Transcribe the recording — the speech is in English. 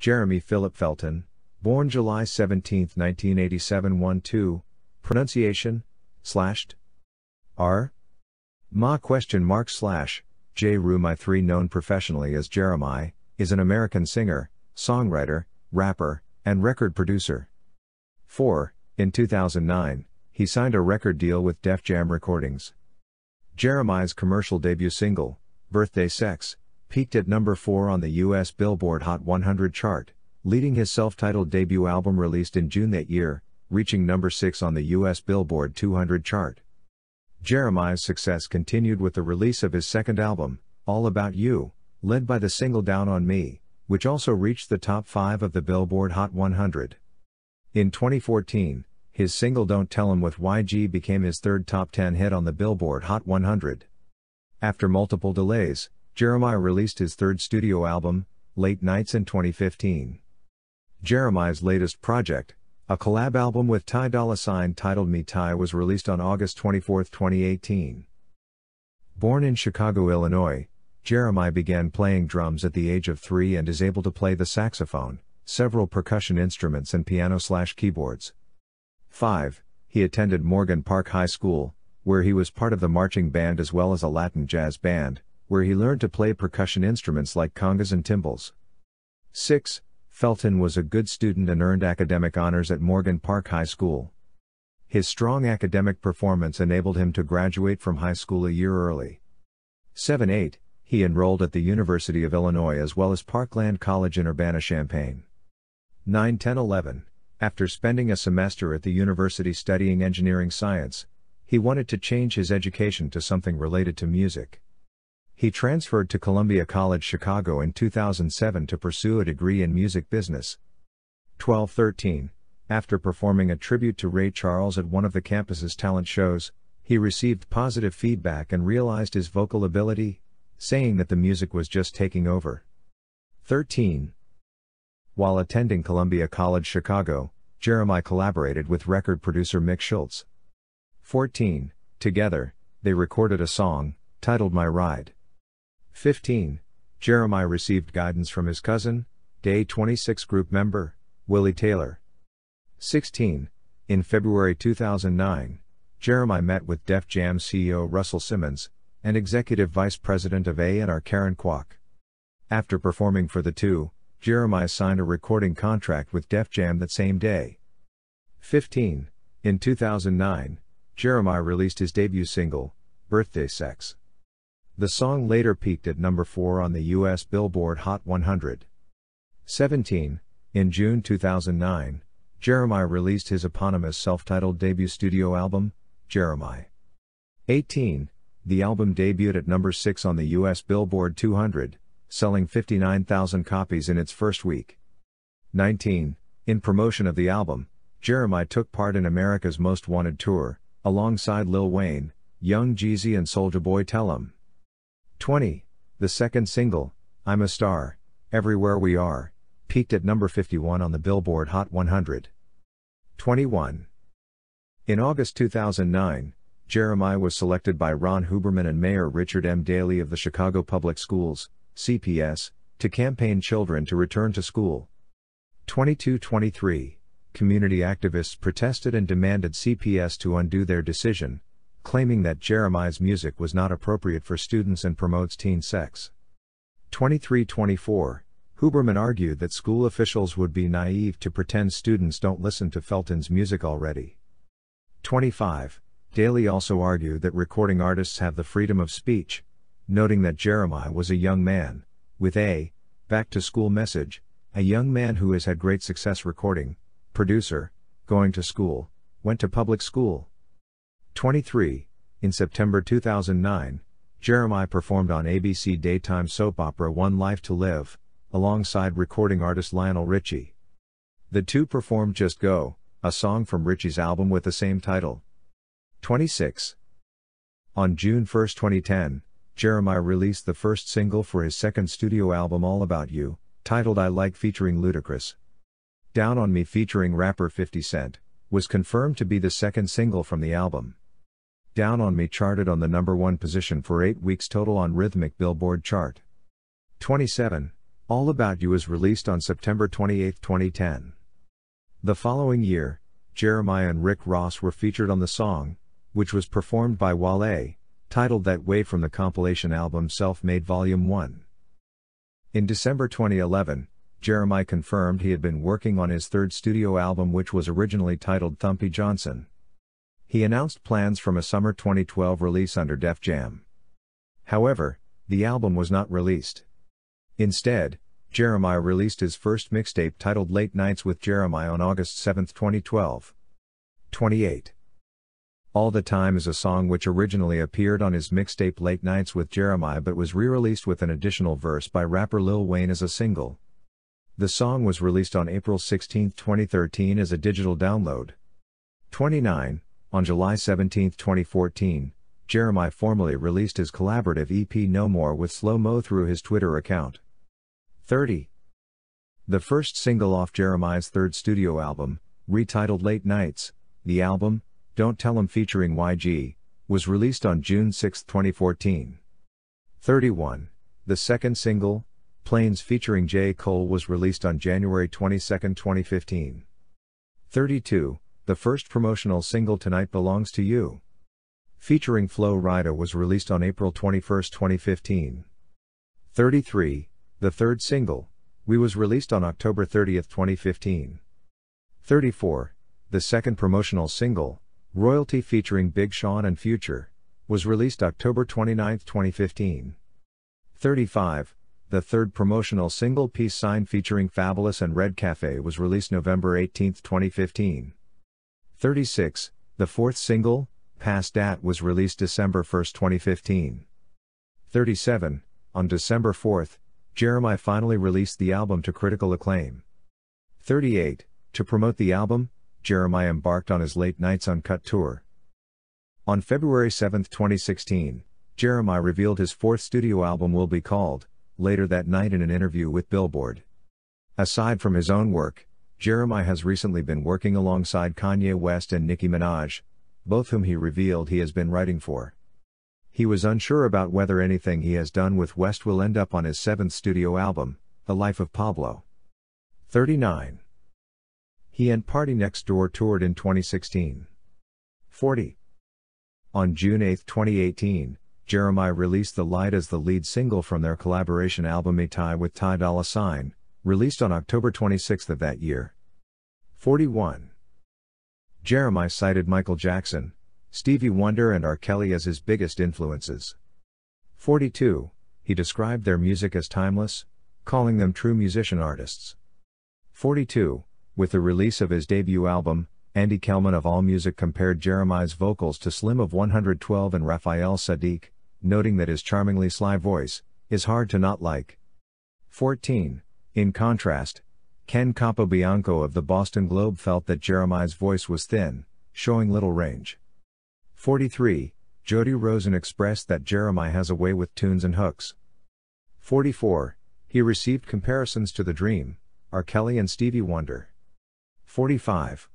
Jeremih Phillip Felton, born July 17, 1987 1-2, pronunciation, /, r, ma /, jeh-ruh-MY 3 known professionally as ´dʒɛrəmaɪ, is an American singer, songwriter, rapper, and record producer. 4. In 2009, he signed a record deal with Def Jam Recordings. ´dʒɛrəmaɪ's commercial debut single, Birthday Sex, peaked at number 4 on the US Billboard Hot 100 chart, leading his self-titled debut album released in June that year, reaching number 6 on the US Billboard 200 chart. ´dʒɛrəmaɪ's success continued with the release of his second album, All About You, led by the single Down on Me, which also reached the top 5 of the Billboard Hot 100. In 2014, his single Don't Tell 'Em with YG became his third top 10 hit on the Billboard Hot 100. After multiple delays, ´dʒɛrəmaɪ released his third studio album, Late Nights in 2015. ´dʒɛrəmaɪ's latest project, a collab album with Ty Dolla Sign titled MihTy, was released on August 24, 2018. Born in Chicago, Illinois, ´dʒɛrəmaɪ began playing drums at the age of 3 and is able to play the saxophone, several percussion instruments and piano/keyboards. 5. He attended Morgan Park High School, where he was part of the marching band as well as a Latin jazz band, where he learned to play percussion instruments like congas and timbales. 6. Felton was a good student and earned academic honors at Morgan Park High School. His strong academic performance enabled him to graduate from high school a year early. 7-8. He enrolled at the University of Illinois as well as Parkland College in Urbana-Champaign. 9-10-11. After spending a semester at the university studying engineering science, he wanted to change his education to something related to music. He transferred to Columbia College Chicago in 2007 to pursue a degree in music business. 12-13. After performing a tribute to Ray Charles at one of the campus's talent shows, he received positive feedback and realized his vocal ability, saying that the music was just taking over. 13. While attending Columbia College Chicago, ´dʒɛrəmaɪ collaborated with record producer Mick Schultz. 14. Together, they recorded a song, titled My Ride. 15. ´dʒɛrəmaɪ received guidance from his cousin, Day 26 group member, Willie Taylor. 16. In February 2009, ´dʒɛrəmaɪ met with Def Jam CEO Russell Simmons, and Executive Vice President of A&R Karen Kwok. After performing for the two, ´dʒɛrəmaɪ signed a recording contract with Def Jam that same day. 15. In 2009, ´dʒɛrəmaɪ released his debut single, Birthday Sex. The song later peaked at number 4 on the US Billboard Hot 100. 17. In June 2009, ´dʒɛrəmaɪ released his eponymous self-titled debut studio album, ´dʒɛrəmaɪ. 18. The album debuted at number 6 on the US Billboard 200, selling 59,000 copies in its first week. 19. In promotion of the album, ´dʒɛrəmaɪ took part in America's Most Wanted tour, alongside Lil Wayne, Young Jeezy and Soulja Boy Tell 'Em. 20. The second single, I'm a Star, Everywhere We Are, peaked at number 51 on the Billboard Hot 100. 21. In August 2009, ´dʒɛrəmaɪ was selected by Ron Huberman and Mayor Richard M. Daley of the Chicago Public Schools, CPS, to campaign children to return to school. 22-23. Community activists protested and demanded CPS to undo their decision, claiming that ´dʒɛrəmaɪ's music was not appropriate for students and promotes teen sex. 23-24. Huberman argued that school officials would be naive to pretend students don't listen to Felton's music already. 25. Daley also argued that recording artists have the freedom of speech, noting that ´dʒɛrəmaɪ was a young man, with a back-to-school message, a young man who has had great success recording, producer, going to school, went to public school. 23. In September 2009, ´dʒɛrəmaɪ performed on ABC daytime soap opera One Life to Live, alongside recording artist Lionel Richie. The two performed Just Go, a song from Richie's album with the same title. 26. On June 1, 2010, ´dʒɛrəmaɪ released the first single for his second studio album All About You, titled I Like featuring Ludacris. Down on Me featuring rapper 50 Cent, was confirmed to be the second single from the album. Down on Me charted on the number 1 position for 8 weeks total on Rhythmic Billboard chart. 27. All About You was released on September 28, 2010. The following year, Jeremih and Rick Ross were featured on the song, which was performed by Wale, titled That Way from the compilation album Self-Made Volume 1. In December 2011, Jeremih confirmed he had been working on his third studio album, which was originally titled Thumpy Johnson. He announced plans from a summer 2012 release under Def Jam. However, the album was not released. Instead, Jeremih released his first mixtape titled Late Nights with Jeremih on August 7, 2012. 28. All the Time is a song which originally appeared on his mixtape Late Nights with Jeremih but was re-released with an additional verse by rapper Lil Wayne as a single. The song was released on April 16, 2013 as a digital download. 29. On July 17, 2014, Jeremih formally released his collaborative EP No More with Slow Mo through his Twitter account. 30. The first single off Jeremih's third studio album, retitled Late Nights, the album, Don't Tell 'Em featuring YG, was released on June 6, 2014. 31. The second single, Planes featuring J. Cole, was released on January 22, 2015. 32. The first promotional single, Tonight Belongs to You, featuring Flo Rida, was released on April 21, 2015. 33. The third single, We, was released on October 30, 2015. 34. The second promotional single, Royalty featuring Big Sean and Future, was released October 29, 2015. 35. The third promotional single, Peace Sign featuring Fabulous and Red Cafe, was released November 18, 2015. 36. The fourth single, Past Dat, was released December 1, 2015. 37. On December 4, Jeremih finally released the album to critical acclaim. 38. To promote the album, Jeremih embarked on his Late Nights Uncut tour. On February 7, 2016, Jeremih revealed his fourth studio album will be called Later that night in an interview with Billboard. Aside from his own work, Jeremih has recently been working alongside Kanye West and Nicki Minaj, both whom he revealed he has been writing for. He was unsure about whether anything he has done with West will end up on his seventh studio album, The Life of Pablo. 39. He and Party Next Door toured in 2016. 40. On June 8, 2018, Jeremih released The Light as the lead single from their collaboration album MihTy with Ty Dolla Sign, released on October 26 of that year. 41. Jeremih cited Michael Jackson, Stevie Wonder and R. Kelly as his biggest influences. 42. He described their music as timeless, calling them true musician artists. 42. With the release of his debut album, Andy Kellman of AllMusic compared Jeremih's vocals to Slim of 112 and Raphael Saadiq, noting that his charmingly sly voice is hard to not like. 14. In contrast, Ken Capobianco of the Boston Globe felt that Jeremih's voice was thin, showing little range. 43. Jody Rosen expressed that Jeremih has a way with tunes and hooks. 44. He received comparisons to The Dream, R. Kelly and Stevie Wonder. 45.